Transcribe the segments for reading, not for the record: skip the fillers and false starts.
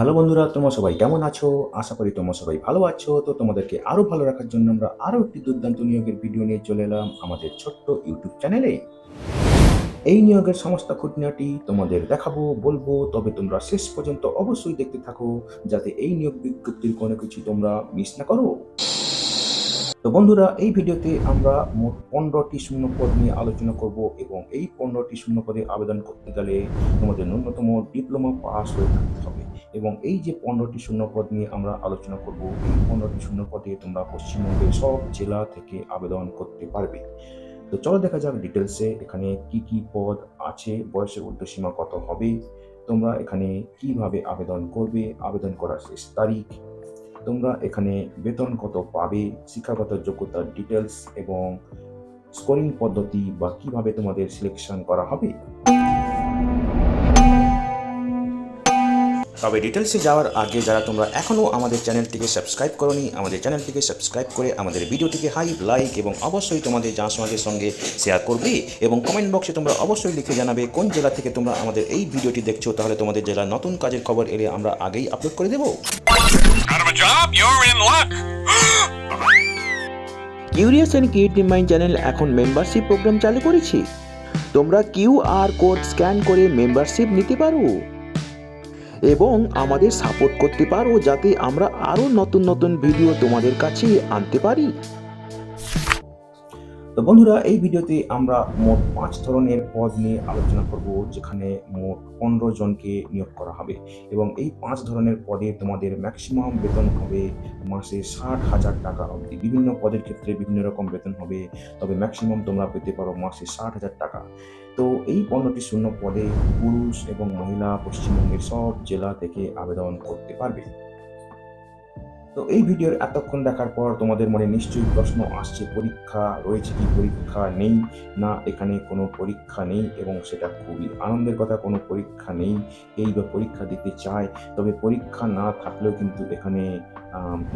Hello বন্ধুরা, তোমরা সবাই কেমন আছো? আশা করি তোমরা সবাই ভালো আছো। তো তোমাদেরকে আরো ভালো রাখার জন্য আমরা আরো একটি দুর্দান্ত নিয়োগের ভিডিও নিয়ে চলে এলাম আমাদের ছোট্ট ইউটিউব চ্যানেলে। এই নিয়োগের সমস্ত খুঁটিনাটি তোমাদের দেখাবো, বলবো। তবে তোমরা শেষ পর্যন্ত অবশ্যই দেখতে থাকো, যাতে এই নিয়োগ বিজ্ঞপ্তির কোনো কিছু তোমরা মিস না করো। তো বন্ধুরা, এই ভিডিওতে আমরা মোট 15টি শূন্যপদ নিয়ে আলোচনা করব এবং এই 15টি শূন্যপদে আবেদন করতে গেলে তোমাদের ন্যূনতম ডিপ্লোমা পাস হয়ে থাকতে হবে। এবং এই যে 15টি শূন্যপদ নিয়ে আমরা আলোচনা করব, এই 15টি শূন্যপদে তোমরা পশ্চিমবঙ্গের সব জেলা থেকে আবেদন করতে পারবে। তো চলো দেখা যাক ডিটেলসে এখানে কি কি পদ আছে, বয়সের ঊর্ধ্বসীমা কত হবে, তোমরা এখানে কিভাবে আবেদন করবে, আবেদন করার শেষ তারিখ, তোমরা এখানে বেতন কত পাবে, শিক্ষাগত যোগ্যতার ডিটেলস এবং স্কোরিং পদ্ধতি বা কিভাবে তোমাদের সিলেকশন করা হবে। তবে ডিটেলসে যাওয়ার আগে যারা তোমরা এখনও আমাদের চ্যানেলটিকে সাবস্ক্রাইব করোনি, আমাদের চ্যানেলটিকে সাবস্ক্রাইব করে আমাদের ভিডিওটিকে লাইক এবং অবশ্যই তোমাদের সমাজের সঙ্গে শেয়ার করবে এবং কমেন্ট বক্সে তোমরা অবশ্যই লিখে জানাবে কোন জেলা থেকে তোমরা আমাদের এই ভিডিওটি দেখছো। তাহলে তোমাদের জেলার নতুন কাজের খবর এলে আমরা আগেই আপলোড করে দেবো। Curious and creative mind channel এখন মেম্বারশিপ প্রোগ্রাম চালু করেছে। তোমরা কিউআর কোড স্ক্যান করে মেম্বারশিপ নিতে পারো এবং আমাদের সাপোর্ট করতে পারো, যাতে আমরা আরও নতুন নতুন ভিডিও তোমাদের কাছে আনতে পারি। তো বন্ধুরা, এই ভিডিওতে আমরা মোট 5 ধরনের পদ নিয়ে আলোচনা করব, যেখানে মোট 15 জনকে নিয়োগ করা হবে এবং এই 5 ধরনের পদে তোমাদের ম্যাক্সিমাম বেতন হবে মাসে 60,000 টাকা অবধি। বিভিন্ন পদের ক্ষেত্রে বিভিন্ন রকম বেতন হবে, তবে ম্যাক্সিমাম তোমরা পেতে পারো মাসে 60,000 টাকা। তো এই 15টি শূন্য পদে পুরুষ এবং মহিলা পশ্চিমবঙ্গের সব জেলা থেকে আবেদন করতে পারবে। তো এই ভিডিওর এতক্ষণ দেখার পর তোমাদের মনে নিশ্চয়ই প্রশ্ন আসছে, পরীক্ষা রয়েছে কি, পরীক্ষা নেই না? এখানে কোনো পরীক্ষা নেই এবং সেটা খুবই আনন্দের কথা, কোনো পরীক্ষা নেই। এই বা পরীক্ষা দিতে চায়, তবে পরীক্ষা না থাকলেও কিন্তু এখানে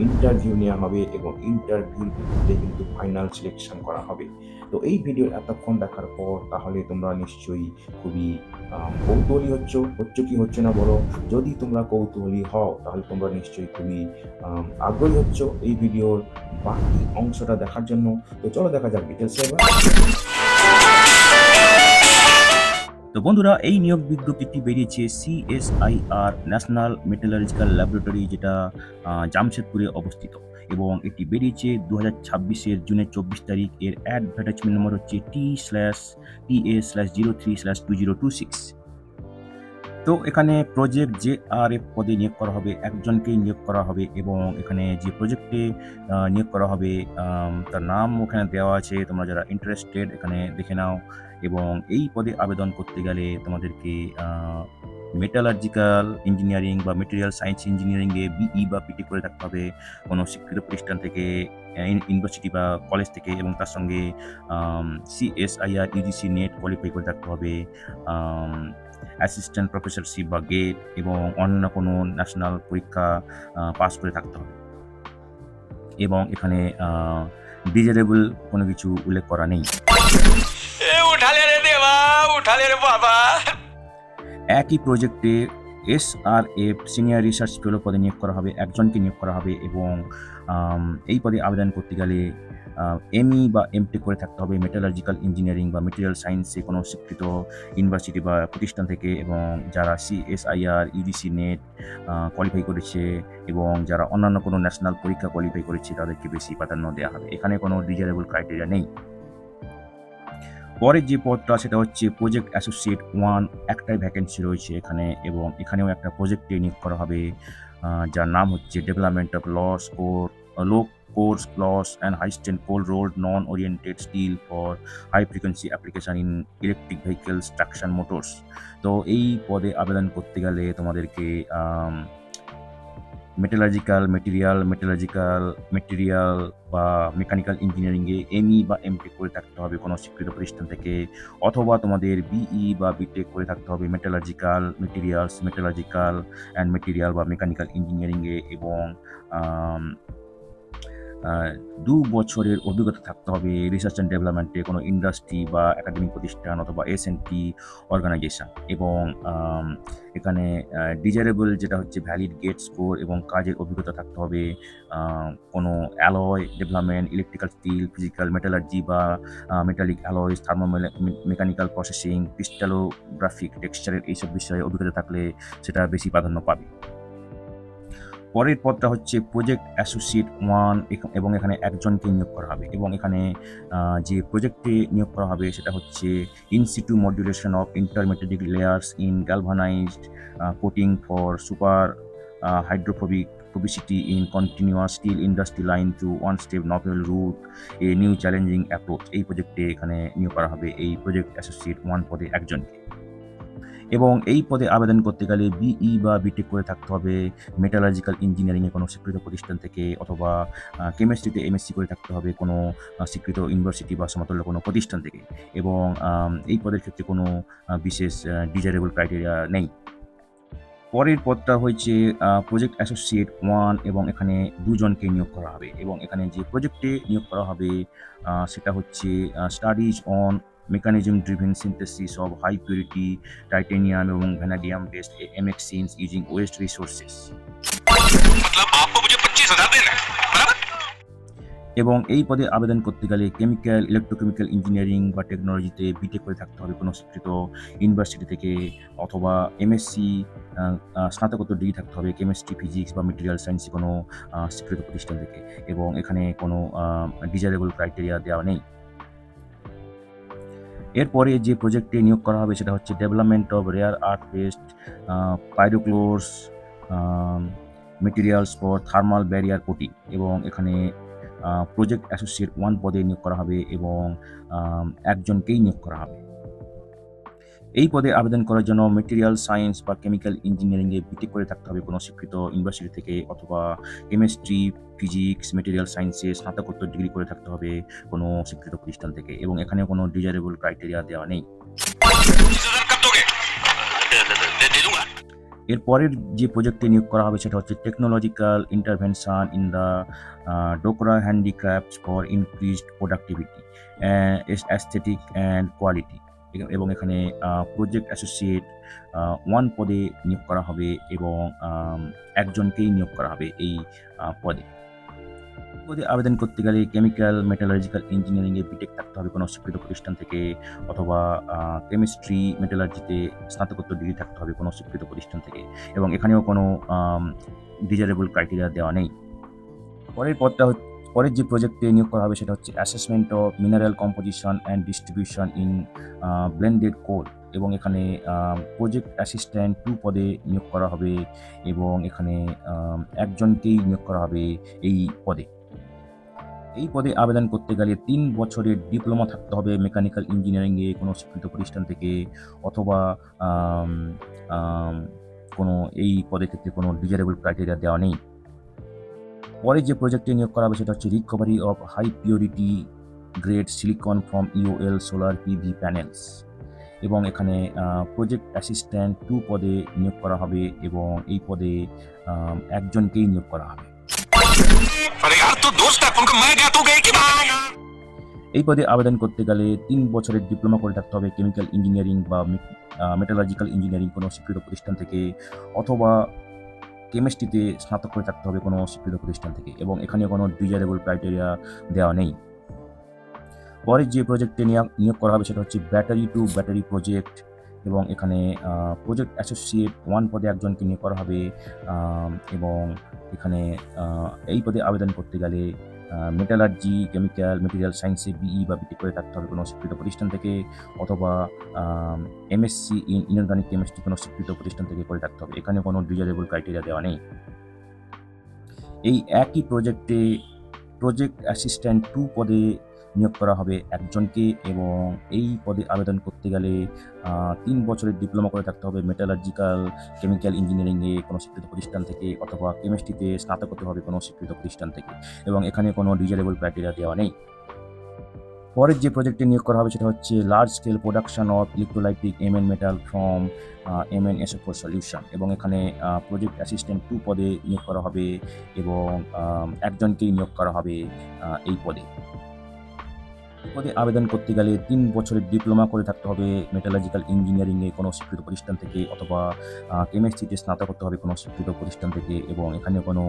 ইন্টারভিউ নেওয়া হবে এবং ইন্টারভিউর ভিত্তিতে কিন্তু ফাইনাল সিলেকশন করা হবে। তো এই ভিডিও এতক্ষণ দেখার পর তাহলে তোমরা নিশ্চয়ই খুবই কৌতূহলী হচ্ছ কি হচ্ছে না বলো? যদি তোমরা কৌতূহলী হও তাহলে তোমরা নিশ্চয়ই খুবই আগ্রহী হচ্ছ এই ভিডিওর বাকি অংশটা দেখার জন্য। তো চলো দেখা যাক ডিটেলসে এবার। তো বন্ধুরা, এই নিয়োগ বিজ্ঞপ্তিটি বেরিয়েছে CSIR ন্যাশনাল মেটালার্জিক্যাল ল্যাবরেটরি, যেটা জামশেদপুরে অবস্থিত এবং এটি বেরিয়েছে 2026-এর জুনের 24 তারিখ। এর অ্যাডভার্টাইজমেন্ট নম্বর হচ্ছে TA/03/2026। তো এখানে প্রজেক্ট JRF পদে নিয়োগ করা হবে, একজনকেই নিয়োগ করা হবে এবং এখানে যে প্রজেক্টে নিয়োগ করা হবে তার নাম ওখানে দেওয়া আছে। তোমরা যারা ইন্টারেস্টেড এখানে দেখে নাও। এবং এই পদে আবেদন করতে গেলে তোমাদেরকে মেটালার্জিক্যাল ইঞ্জিনিয়ারিং বা মেটেরিয়াল সায়েন্স ইঞ্জিনিয়ারিংয়ে BE বা BTech করে থাকতে হবে কোনো স্বীকৃত প্রতিষ্ঠান থেকে, ইউনিভার্সিটি বা কলেজ থেকে, এবং তার সঙ্গে CSIR UGC নেট কোয়ালিফাই করে থাকতে হবে, অ্যাসিস্ট্যান্ট প্রফেসরশিপ বা গেট এবং অন্য কোনো ন্যাশনাল পরীক্ষা পাস করে থাকতে হবে এবং এখানে ডিজারেবল কোনো কিছু উল্লেখ করা নেই। একই প্রজেক্টে SRF সিনিয়র রিসার্চ ফেলো পদে নিয়োগ করা হবে, একজনকে নিয়োগ করা হবে এবং এই পদে আবেদন করতে গেলে ME বা MTech করে থাকতে হবে মেটালার্জিক্যাল ইঞ্জিনিয়ারিং বা মেটেরিয়াল সায়েন্সে কোনো স্বীকৃত ইউনিভার্সিটি বা প্রতিষ্ঠান থেকে, এবং যারা CSIR UGC নেট কোয়ালিফাই করেছে এবং যারা অন্যান্য কোনো ন্যাশনাল পরীক্ষা কোয়ালিফাই করেছে তাদেরকে বেশি প্রাধান্য দেওয়া হবে। এখানে কোনো ডিজারেবল ক্রাইটেরিয়া নেই। পরের যে পদটা সেটা হচ্ছে প্রজেক্ট অ্যাসোসিয়েট 1, একটাই ভ্যাকেন্সি রয়েছে এখানে এবং এখানেও একটা প্রজেক্টে নিয়োগ করা হবে, যার নাম হচ্ছে development of low core loss and high strength cold rolled non oriented steel for high frequency application in electric vehicles traction motors. তো এই পদে আবেদন করতে গেলে তোমাদেরকে মেটেরিয়াল বা মেকানিক্যাল ইঞ্জিনিয়ারিংয়ে ME বা MTech করে থাকতে হবে কোনো স্বীকৃত প্রতিষ্ঠান থেকে, অথবা তোমাদের BE বা BTech করে থাকতে হবে মেটালার্জিক্যাল অ্যান্ড মেটেরিয়াল বা মেকানিক্যাল ইঞ্জিনিয়ারিংয়ে এবং আহ, 2 বছরের অভিজ্ঞতা থাকতে হবে রিসার্চ অ্যান্ড ডেভেলপমেন্টে কোনো ইন্ডাস্ট্রি বা একাডেমিক প্রতিষ্ঠান অথবা এসএনটি অর্গানাইজেশন, এবং এখানে ডিজারেবল যেটা হচ্ছে ভ্যালিড গেট স্কোর এবং কাজের অভিজ্ঞতা থাকতে হবে কোনো alloy development, electrical steel, physical metallurgy বা metallic alloys, mechanical processing, crystallographic টেক্সচারের এইসব বিষয়ে অভিজ্ঞতা থাকলে সেটা বেশি প্রাধান্য পাবে। পরের পদটা হচ্ছে প্রজেক্ট অ্যাসোসিয়েট 1, এবং এখানে একজনকে নিয়োগ করা হবে, এবং এখানে যে প্রজেক্টে নিয়োগ করা হবে সেটা হচ্ছে in situ modulation of intermediate layers in galvanised coating for super hydrophobic phobicity in continuous steel industry line through one step novel route a new challenging approach. এই প্রজেক্টে এখানে নিয়োগ করা হবে এই প্রজেক্ট অ্যাসোসিয়েট 1 পদে একজনকে, এবং এই পদে আবেদন করতে গেলে বিই বা বিটেক করে থাকতে হবে মেটালার্জিক্যাল ইঞ্জিনিয়ারিংয়ে কোনো স্বীকৃত প্রতিষ্ঠান থেকে, অথবা কেমিস্ট্রিতে এমএসসি করে থাকতে হবে কোনো স্বীকৃত ইউনিভার্সিটি বা সমতুল্য কোনো প্রতিষ্ঠান থেকে, এবং এই পদের ক্ষেত্রে কোনো বিশেষ ডিজারেবল ক্রাইটেরিয়া নেই। পরের পদটা হচ্ছে প্রজেক্ট অ্যাসোসিয়েট 1, এবং এখানে 2 জনকে নিয়োগ করা হবে, এবং এখানে যে প্রজেক্টে নিয়োগ করা হবে সেটা হচ্ছে studies on mechanism driven synthesis of high purity titanium এবং vanadium based MXCs using waste resources। मतलब आपको मुझे 25,000 देना है, बराबर? এবং এই পদে আবেদন করতে গেলে কেমিক্যাল, ইলেকট্রোকেমিক্যাল ইঞ্জিনিয়ারিং বা টেকনোলজিতে বিটেক করে থাকতে হবে কোনো স্বীকৃত ইউনিভার্সিটি থেকে, অথবা এমএসসি স্নাতকোত্তর ডিগ্রি থাকতে হবে কেমিস্ট্রি, ফিজিক্স বা মেটেরিয়াল সায়েন্সে কোনো স্বীকৃত প্রতিষ্ঠান থেকে, এবং এখানে কোনো ডিজারেবল ক্রাইটেরিয়া দেওয়া নেই। এরপরে যে প্রজেক্টে নিয়োগ করা হবে সেটা হচ্ছে development of rare earth based pyrochlores materials for thermal barrier coating, এবং এখানে প্রজেক্ট অ্যাসোসিয়েট 1 পদে নিয়োগ করা হবে, এবং একজনকেই নিয়োগ করা হবে। এই পদে আবেদন করার জন্য মেটেরিয়াল সায়েন্স বা কেমিক্যাল ইঞ্জিনিয়ারিংয়ে বিটেক করে থাকতে হবে কোনো স্বীকৃত ইউনিভার্সিটি থেকে, অথবা কেমিস্ট্রি, ফিজিক্স, মেটেরিয়াল সায়েন্সে স্নাতকোত্তর ডিগ্রি করে থাকতে হবে কোনো স্বীকৃত প্রতিষ্ঠান থেকে, এবং এখানে কোনো ডিজারেবল ক্রাইটেরিয়া দেওয়া নেই। 25,000 कब दोगे? दे दूंगा। এর পরের যে প্রজেক্টে নিয়োগ করা হবে সেটা হচ্ছে technological intervention in the Dokra handicrafts for increased productivity, aesthetic and quality, এবং এখানে প্রজেক্ট অ্যাসোসিয়েট 1 পদে নিয়োগ করা হবে, এবং একজনকেই নিয়োগ করা হবে এই পদে। পদে আবেদন করতে গেলে কেমিক্যাল, মেটালার্জিক্যাল ইঞ্জিনিয়ারিংয়ে বিটেক থাকতে হবে কোনো স্বীকৃত প্রতিষ্ঠান থেকে, অথবা কেমিস্ট্রি, মেটালার্জিতে স্নাতকোত্তর ডিগ্রি থাকতে হবে কোনো স্বীকৃত প্রতিষ্ঠান থেকে, এবং এখানেও কোনো ডিজারেবল ক্রাইটেরিয়া দেওয়া নেই। পরের যে প্রজেক্টে নিয়োগ করা হবে সেটা হচ্ছে assessment of mineral composition and distribution in blended coal, এবং এখানে প্রজেক্ট অ্যাসিস্ট্যান্ট 2 পদে নিয়োগ করা হবে, এবং এখানে একজনকেই নিয়োগ করা হবে এই পদে। এই পদে আবেদন করতে গেলে 3 বছরের ডিপ্লোমা থাকতে হবে মেকানিক্যাল ইঞ্জিনিয়ারিংয়ে কোনো স্বীকৃত প্রতিষ্ঠান থেকে, অথবা আম, আম, কোনো এই পদের ক্ষেত্রে কোনো ডিজারেবল ক্রাইটেরিয়া দেওয়া নেই। পরে যে প্রজেক্টে নিয়োগ করা হবে সেটা হচ্ছে recovery of high purity grade silicon from EOL solar PV panels, এবং এখানে প্রজেক্ট অ্যাসিস্ট্যান্ট 2 পদে নিয়োগ করা হবে, এবং এই পদে একজনকেই নিয়োগ করা হবে। अरे यार तू दोस्त है, उनको मैं क्या तू गई कि भाई? এই পদে আবেদন করতে গেলে 3 বছরের ডিপ্লোমা করে থাকতে হবে কেমিক্যাল ইঞ্জিনিয়ারিং বা মেটালার্জিক্যাল ইঞ্জিনিয়ারিং কোনো স্বীকৃত প্রতিষ্ঠান থেকে, অথবা কেমিস্ট্রিতে স্নাতক করে থাকতে হবে কোনো স্বীকৃত প্রতিষ্ঠান থেকে, এবং এখানে কোনো ডিজারেবল ক্রাইটেরিয়া দেওয়া নেই। পরের যে প্রজেক্টে নিয়োগ করা হবে সেটা হচ্ছে ব্যাটারি টু ব্যাটারি প্রজেক্ট, এবং এখানে প্রজেক্ট অ্যাসোসিয়েট 1 পদে একজনকে নিয়োগ করা হবে, এবং এখানে এই পদে আবেদন করতে গেলে মেটালার্জি, কেমিক্যাল, মেটেরিয়াল সায়েন্সে বিই বা বিটেক করে থাকতে হবে কোনো স্বীকৃত প্রতিষ্ঠান থেকে, অথবা এমএসসি ইন ইনঅর্গানিক কেমিস্ট্রি কোনো স্বীকৃত প্রতিষ্ঠান থেকে করে থাকতে হবে। এখানে কোনো ডিজারেবল ক্রাইটেরিয়া দেওয়া নেই। এই একই প্রজেক্টে প্রজেক্ট অ্যাসিস্ট্যান্ট 2 পদে নিয়োগ করা হবে একজনকে, এবং এই পদে আবেদন করতে গেলে 3 বছরের ডিপ্লোমা করে থাকতে হবে মেটালার্জিক্যাল কেমিক্যাল ইঞ্জিনিয়ারিংয়ে কোনো স্বীকৃত প্রতিষ্ঠান থেকে, অথবা কেমিস্ট্রিতে স্নাতক হতে হবে কোনো স্বীকৃত প্রতিষ্ঠান থেকে, এবং এখানে কোনো ডিজারেবল ক্রাইটেরিয়া দেওয়া নেই। পরের যে প্রজেক্টে নিয়োগ করা হবে সেটা হচ্ছে large scale production of electrolytic MN metal from MN SO4 solution, এবং এখানে প্রজেক্ট অ্যাসিস্ট্যান্ট 2 পদে নিয়োগ করা হবে এবং একজনকেই নিয়োগ করা হবে এই পদে। এই পদে আবেদন করতে গেলে 3 বছরের ডিপ্লোমা করে থাকতে হবে মেটালজিক্যাল ইঞ্জিনিয়ারিংয়ে কোনো স্বীকৃত প্রতিষ্ঠান থেকে, অথবা কেমিস্ট্রিতে স্নাতক করতে হবে কোনো স্বীকৃত প্রতিষ্ঠান থেকে, এবং এখানে কোনো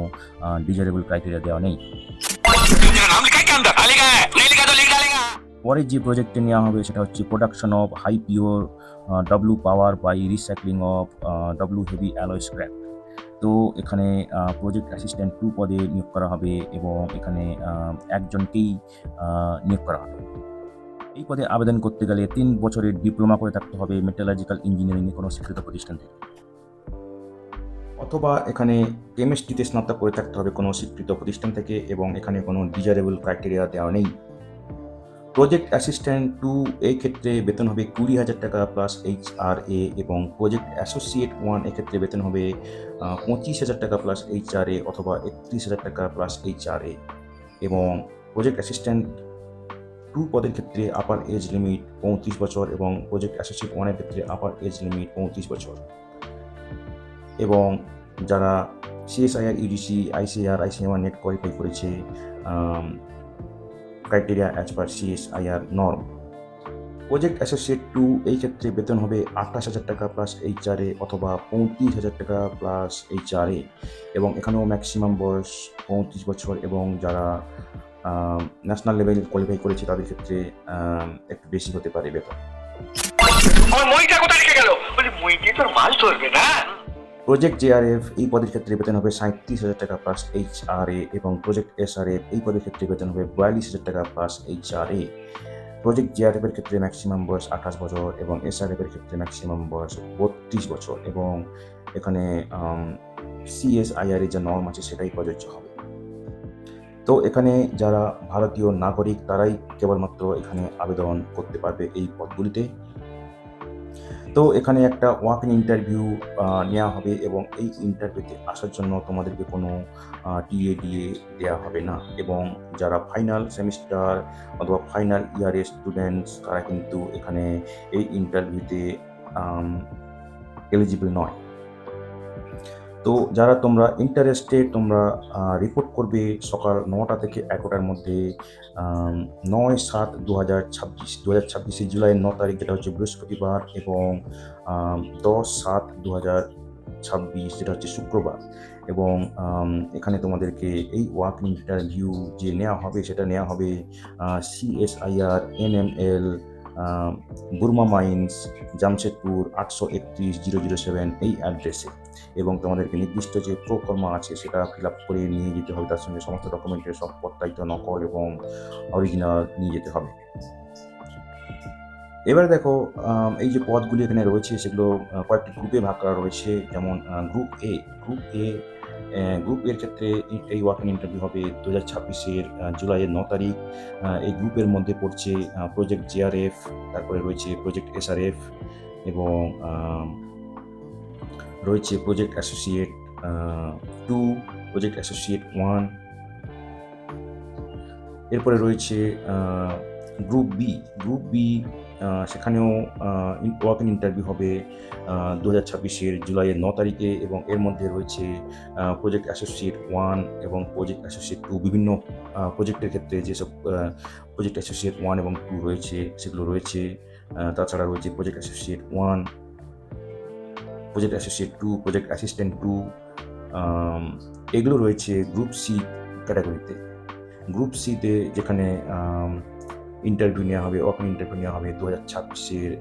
ডিজারেবল ক্রাইটেরিয়া দেওয়া নেই। मेरा नाम लिखा है क्या अंदर? हाँ, लिखा है, नहीं लिखा तो लिख डालेगा। পরে যে প্রজেক্টে নেওয়া হবে সেটা হচ্ছে production of high pure W power by recycling of W heavy alloy scrap. তো এখানে প্রজেক্ট অ্যাসিস্ট্যান্ট 2 পদে নিয়োগ করা হবে এবং এখানে একজনকেই নিয়োগ করা হবে। এই পদে আবেদন করতে গেলে 3 বছরের ডিপ্লোমা করে থাকতে হবে মেটালজিক্যাল ইঞ্জিনিয়ারিংয়ে কোনো স্বীকৃত প্রতিষ্ঠান থেকে, অথবা এখানে কেমিস্ট্রিতে স্নাতক করে থাকতে হবে কোনো স্বীকৃত প্রতিষ্ঠান থেকে, এবং এখানে কোনো ডিজারেবল ক্রাইটেরিয়া দেওয়া নেই। প্রজেক্ট অ্যাসিস্ট্যান্ট 2 এই ক্ষেত্রে বেতন হবে 20,000 টাকা প্লাস HRA, এবং প্রজেক্ট অ্যাসোসিয়েট 1 এক্ষেত্রে বেতন হবে 25,000 টাকা প্লাস HRA অথবা 31,000 টাকা প্লাস HRA। এবং প্রজেক্ট অ্যাসিস্ট্যান্ট 2 পদের ক্ষেত্রে আপার এজ লিমিট 35 বছর, এবং প্রজেক্ট অ্যাসোসিয়েট 1 এর ক্ষেত্রে আপার এজ লিমিট 35 বছর। এবং যারা CSIR, UGC, ICAR, ICMR NET qualify করেছে criteria as per CSIR norm. Project associate 2 এই ক্ষেত্রে বেতন হবে 28,000 টাকা প্লাস HRA অথবা 35,000 টাকা প্লাস HRA, এবং এখানেও ম্যাক্সিমাম বয়স 35 বছর, এবং যারা ন্যাশনাল লেভেল কোয়ালিফাই করেছে তাদের ক্ষেত্রে একটু বেশি হতে পারে বেতন। और मोहिता कोথায় রেখে গেল? বলি মোহিতে তোর মাল ধরবে না। প্রজেক্ট JRF এই পদের ক্ষেত্রে বেতন হবে 37,000 টাকা প্লাস HRA, এবং প্রজেক্ট SRF এই পদের ক্ষেত্রে বেতন হবে 42,000 টাকা প্লাস HRA। প্রজেক্ট JRF এর ক্ষেত্রে ম্যাক্সিমাম বয়স 28 বছর, এবং SRF এর ক্ষেত্রে ম্যাক্সিমাম বয়স 32 বছর, এবং এখানে CSIR এর যে নর্ম আছে সেটাই প্রযোজ্য হবে। তো এখানে যারা ভারতীয় নাগরিক তারাই কেবলমাত্র এখানে আবেদন করতে পারবে এই পদগুলিতে। তো এখানে একটা ওয়াক ইন ইন্টারভিউ নেওয়া হবে, এবং এই ইন্টারভিউতে আসার জন্য তোমাদেরকে কোনো TADA দেওয়া হবে না, এবং যারা ফাইনাল সেমিস্টার অথবা ফাইনাল ইয়ারের স্টুডেন্টস তারা কিন্তু এখানে এই ইন্টারভিউতে এলিজিবল নয়। তো যারা তোমরা ইন্টারেস্টেড তোমরা রিপোর্ট করবে সকাল 9টা থেকে 11টার মধ্যে 9/7/2026 2026 জুলাইয়ের 9 তারিখ যেটা হচ্ছে বৃহস্পতিবার, এবং 10/7/2026 যেটা হচ্ছে শুক্রবার। এবং এখানে তোমাদেরকে এই ওয়াক ইন্টারভিউ যে নেওয়া হবে সেটা নেওয়া হবে CSIR NML বুরমা মাইন্স, জামশেদপুর 831-007 এই অ্যাড্রেসে, এবং তোমাদেরকে নির্দিষ্ট যে প্রোফর্মা আছে সেটা ফিল আপ করে নিয়ে যেতে হবে, তার সঙ্গে সমস্ত ডকুমেন্টের সব প্রত্যায়িত নকল এবং অরিজিনাল নিয়ে যেতে হবে। এবারে দেখো এই যে পদগুলি এখানে রয়েছে সেগুলো কয়েকটি গ্রুপে ভাগ করা রয়েছে, যেমন গ্রুপ এ। গ্রুপ এর ক্ষেত্রে এই ওয়াক ইন ইন্টারভিউ হবে 2026 জুলাইয়ের 9 তারিখ। এই গ্রুপের মধ্যে পড়ছে প্রজেক্ট JRF, তারপরে রয়েছে প্রজেক্ট SRF, এবং রয়েছে প্রজেক্ট অ্যাসোসিয়েট 2, প্রজেক্ট অ্যাসোসিয়েট 1। এরপরে রয়েছে গ্রুপ বি। সেখানেও ওয়াক ইন ইন্টারভিউ হবে 2026 জুলাইয়ের 9 তারিখে, এবং এর মধ্যে রয়েছে প্রজেক্ট অ্যাসোসিয়েট 1 এবং প্রজেক্ট অ্যাসোসিয়েট 2। বিভিন্ন প্রজেক্টের ক্ষেত্রে যেসব প্রজেক্ট অ্যাসোসিয়েট 1 এবং 2 রয়েছে সেগুলো রয়েছে। তাছাড়া রয়েছে project associate 1, project associate 2, project assistant 2, এগুলো রয়েছে গ্রুপ সি ক্যাটাগরিতে। গ্রুপ সিতে যেখানে ইন্টারভিউ নেওয়া হবে, ওয়াক ইন ইন্টারভিউ নেওয়া হবে 2026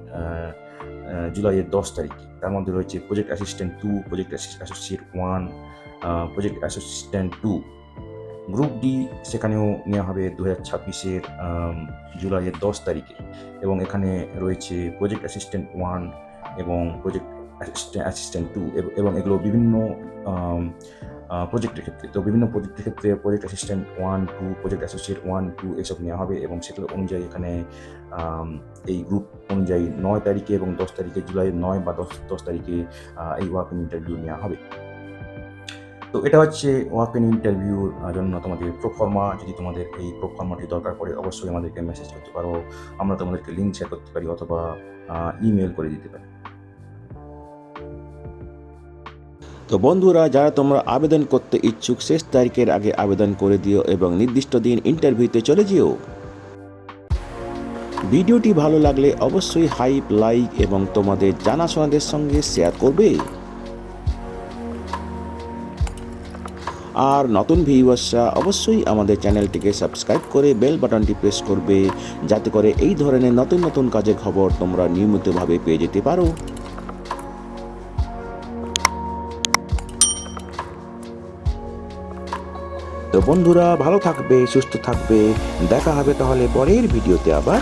জুলাইয়ের 10 তারিখে। তার মধ্যে রয়েছে project assistant 2, project associate 1, project assistant 2। Group D সেখানেও নেওয়া হবে 2026 জুলাইয়ের 10 তারিখে, এবং এখানে রয়েছে প্রজেক্ট অ্যাসিস্ট্যান্ট 1 এবং প্রজেক্ট অ্যাসিস্ট্যান্ট 2, এবং এগুলো বিভিন্ন প্রজেক্টের ক্ষেত্রে। তো বিভিন্ন প্রজেক্টের ক্ষেত্রে প্রজেক্ট অ্যাসিস্ট্যান্ট 1, 2, প্রজেক্ট অ্যাসোসিয়েট 1, 2 এসব নেওয়া হবে, এবং সেগুলো অনুযায়ী এখানে এই গ্রুপ অনুযায়ী 9 তারিখে এবং 10 তারিখে, জুলাইয়ের 9 বা 10 তারিখে এই ওয়াক ইন ইন্টারভিউ নেওয়া হবে। তো এটা হচ্ছে ওয়াক ইন ইন্টারভিউর জন্য তোমাদের প্রোফর্মা। যদি তোমাদের এই প্রোফর্মাটি দরকার পড়ে অবশ্যই আমাদেরকে মেসেজ করতে পারো, আমরা তোমাদেরকে লিঙ্ক শেয়ার করতে পারি অথবা ইমেল করে দিতে পারি। তো বন্ধুরা, যারা তোমরা আবেদন করতে ইচ্ছুক শেষ তারিখের আগে আবেদন করে দিও এবং নির্দিষ্ট দিন ইন্টারভিউতে চলে যেও। ভিডিওটি ভালো লাগলে অবশ্যই হাইপ, লাইক এবং তোমাদের জানাশোনাদের সঙ্গে শেয়ার করবে। আর নতুন ভিউয়ার্সরা অবশ্যই আমাদের চ্যানেলটিকে সাবস্ক্রাইব করে বেল বাটনটি প্রেস করবে, যাতে করে এই ধরনের নতুন নতুন কাজের খবর তোমরা নিয়মিতভাবে পেয়ে যেতে পারো। তো বন্ধুরা, ভালো থাকবে, সুস্থ থাকবে। দেখা হবে তাহলে পরের ভিডিওতে আবার।